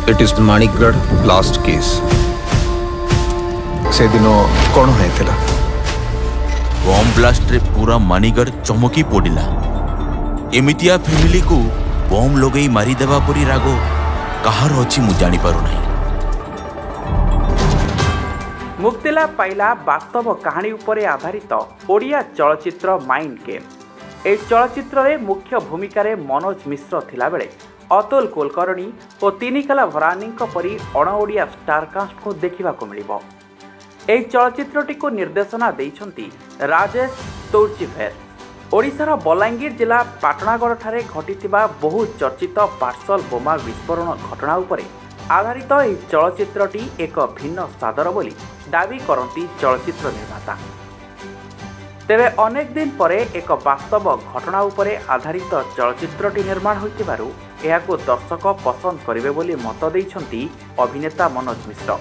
It is Manikgarh blast case. से दिनो कौन है थिला? बॉम्ब ब्लास्ट रे पूरा मानिगढ़ चमकी पड़िला। एमितिया फैमिली को बॉम्ब लगई मारी देवा परी रागो कहार अछि मु जानि पारु नाही। मुक्तिला पाइला वास्तव कहानी उपरे आधारित ओडिया चलचित्र माइंड गेम। ए चलचित्र रे मुख्य भूमिका रे मनोज मिश्र थिला बेले अतुल कुलकर्णी और तिनिकला भरानी परी अणओडिया स्टारकास्ट को देखा मिलिबो। एही चलचित्रटी को निर्देशना देइछंती राजेश तोर्चिफेर। ओडिशार बलांगीर जिला पाटणागढ़ ठारे घटिथिबा बहु चर्चित पार्सल बोमा विस्फोरण घटना उपरे आधारित एही चलचित्रटी एक भिन्न सादर बोली दाबी करती चलचित्र निर्माता। तेबे अनेक दिन परे एक वास्तव घटना उपरे आधारित चलचित्रटी निर्माण होइतिबारु एहाको दर्शक पसंद करिवे बोली मत देइछंती अभिनेता मनोज मिश्र।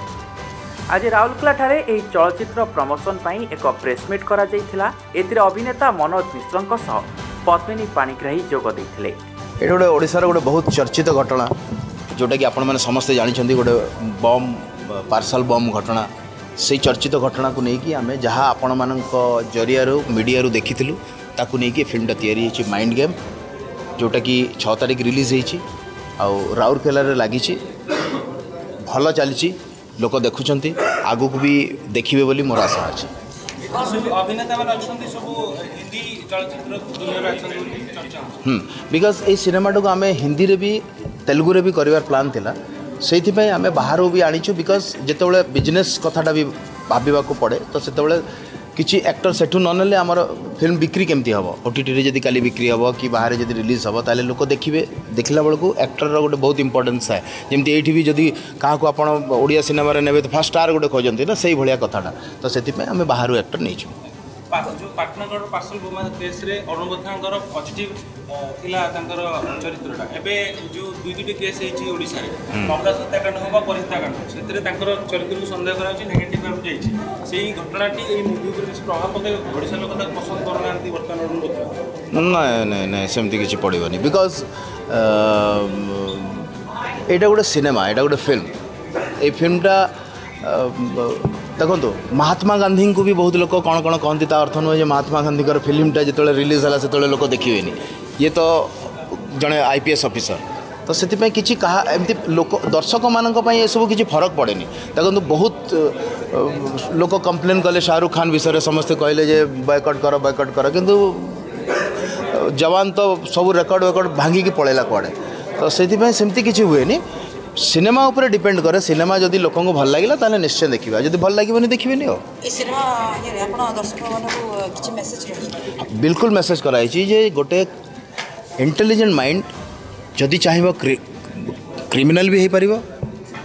आज राउरकेला ठारे एही चलचित्र प्रमोशन पाई एक प्रेसमिट करा जाइथिला। एथिरे अभिनेता मनोज मिश्रଙ୍କ सह पद्मिनी पाणिग्राही जोग दैथिले। एटा गोटे ओडिशार गोटे बहुत चर्चित घटना जोटा कि आपण माने समस्त जानिछंती गोटे बम पार्सल बम घटना। से चर्चित घटना को लेकिन आम जहाँ आपण मान जरिया मीडिया देखी ताकू नहीं फिल्मटा या माइंड गेम जोटा कि 6 तारिख रिलीज होती राउरकेला लगी भल चली लोक देखुं आगू को भी देखिए बोली मोर आशा अच्छी। बिकज ये सिनेमाटा को आम हिंदी रे भी तेलुगु रे भी करिवार प्लान थिला। से आम बाहर भी आनीचु बिकज जिते बिजनेस कथाटा भी भाविबा को पड़े तो से किसी एक्टर सेठू ननेले आमर फिल्म बिक्री केमती हम ओटीटी जदि काली बिक्री हम कि बाहर जदि रिलीज हम ताले लोक देखिए देखला बेलू एक्टर गोटे बहुत इंपोर्टेंस है। जमी ये भी जदि क्या आपण ओडिया सिनेमा ने तो फास्ट स्टार गोटे खोजती ना से भाया कथाटा तो से आम बाहर एक्टर नहीं जो पाटनागढ़ पार्सल बोमा केस रे अनुबोधांकर पॉजिटिव थिला तांकर चरित्रटा एबे जो दुई दुईटी केस हेची ओडिसा रे ममता सत्याकांड होबा परिस्ताकांड सेतरे तांकर चरित्र को संदेह करा छी नेगेटिव भाव जाईची सेही घटनाटी एई मूवी पर किछ प्रभाव पके ओडिसा लोक ता पसंद करनांती वर्तमान अनुबोध नहीं नहीं नहीं सेमती किछ पड़िबनी बिकज एटा गोटे सिनेमा एटा गोटे फिल्म ए फिल्मटा देखो महात्मा गांधी को भी बहुत लोग कौन कौन कहती अर्थ नुहे महात्मा गांधी फिल्मटा जो रिलीज है से लोग देखिए ये तो जड़े आईपीएस ऑफिसर तो से किसी कहा एमती लोक दर्शक मानी ये सब किसी फरक पड़े देखो बहुत लोग कंप्लेन कले शाहरुख खान विषय समस्ते कहले बॉयकट कर किंतु जवान तो सब रेकर्ड भांगिकी पड़ेला कड़े तो से सेमती किसी हुए सिनेमा ऊपर डिपेंड करे। सिनेमा जदि लोक को भल लगे ताले निश्चय देखा जदि भल लगे देखिए बिल्कुल मेसेज कराई जे गोटे इंटेलिजेंट माइंड जदि चाहिए क्रिमिनल भी हो पार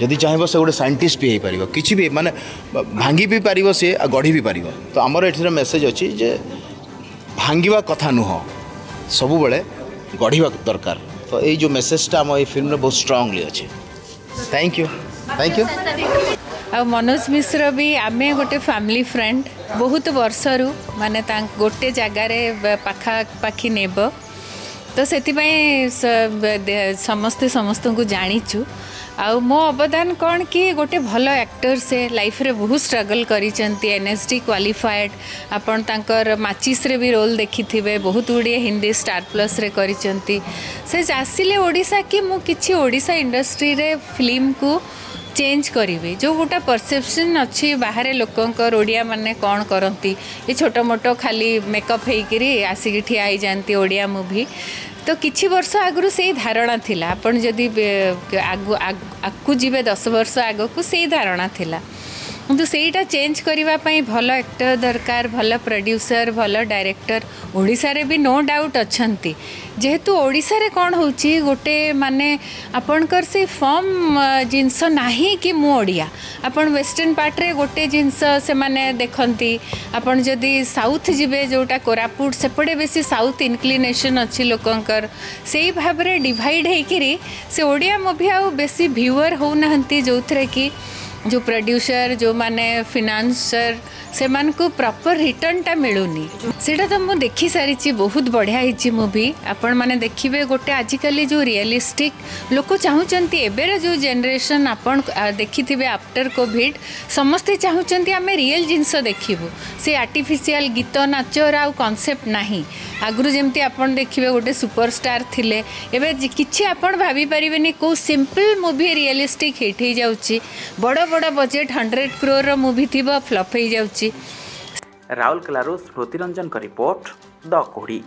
जदि चाहिए से गोटे साइंटिस्ट भी हो पार किसी भी माने भांगी भी पार सी गढ़ी भी पार तो आमर ये मेसेज अच्छी जे भांगा कथा नुह सब बड़े गढ़ा दरकार तो ये जो मेसेजटा आम ये फिल्म बहुत स्ट्रांगली अच्छे। Thank you thank you. आ मनोज मिश्र भी आमे गोटे फैमिली फ्रेंड बहुत वर्षरू माने गोटे जगार पाखापाखि नेब तो से समस्ते समस्त को जानीचु आ मो अवदान कौन कि गोटे भल एक्टर से लाइफ रे बहुत स्ट्रगल करिसेंती एनएसडी क्वालिफाइड आपण तांकर माचिस रे भी रोल देखी थिबे बहुत गुड़िए हिंदी स्टार प्लस रे करिसेंती से आसिले ओडिशा कि मु किछि ओडिशा इंडस्ट्री रे फिल्म को चेंज करी जो गोटा परसेप्शन अच्छी बाहर लोकंकर ओडिया माने कौन करती ये छोट मोटो खाली मेकअप होकर आसिक ठिया हो जाती ओडिया मूवी तो किछि वर्ष आगु से धारणा थिला आपण जदि आगु जीवे 10 वर्ष आगु को से धारणा थिला किंतु सेटा चेंज करने भल एक्टर दरकार भल प्रोड्यूसर भल डायरेक्टर ओडिशा रे भी नो डाउट अच्छंती जेहेतु ओडिशा रे कौन होची गोटे माने आपणकर से फॉर्म जिनस नाही कि मु ओडिया आपण वेस्टर्न पार्ट रे गोटे जिनस से माने देखंती आपण जदि साउथ जिबे जोटा कोरापुट सेपटे बेसी साउथ इनक्लिनेशन अच्छी लोकंकर सेही भाव रे डिवाइड हेकिरी से ओडिया मूवी आ बेसी व्यूअर हो नहंती जो थरे कि जो प्रोड्यूसर जो माने फिनांसर सेमानकु प्रॉपर रिटर्नटा मिलूनी सेटा तो मु देखि सारी बहुत बढ़िया होइछि मूवी आपण माने देखिबे गोटे आजिकली जो रियलिस्टिक लोक चाहूचंती एबेर जो जनरेशन आपण देखिथिबे आफ्टर कोविड समस्ते चाहूचंती आमे रियल जिंस देखिबु से आर्टिफिशियल गीत नाच आ कॉन्सेप्ट नाही आगु जेमती आपण देखिबे गोटे सुपरस्टार थिले एबे किछि आपण भाबी परिबेनी को सिंपल मूवी रियलिस्टिक हिट हो जाउची बड़ बड़ बजेट 100 करोड़ रो मूवी थिबो फ्लॉप हो जाउची। राउरकेलारू स्मृति रंजन का रिपोर्ट द कोड़ी।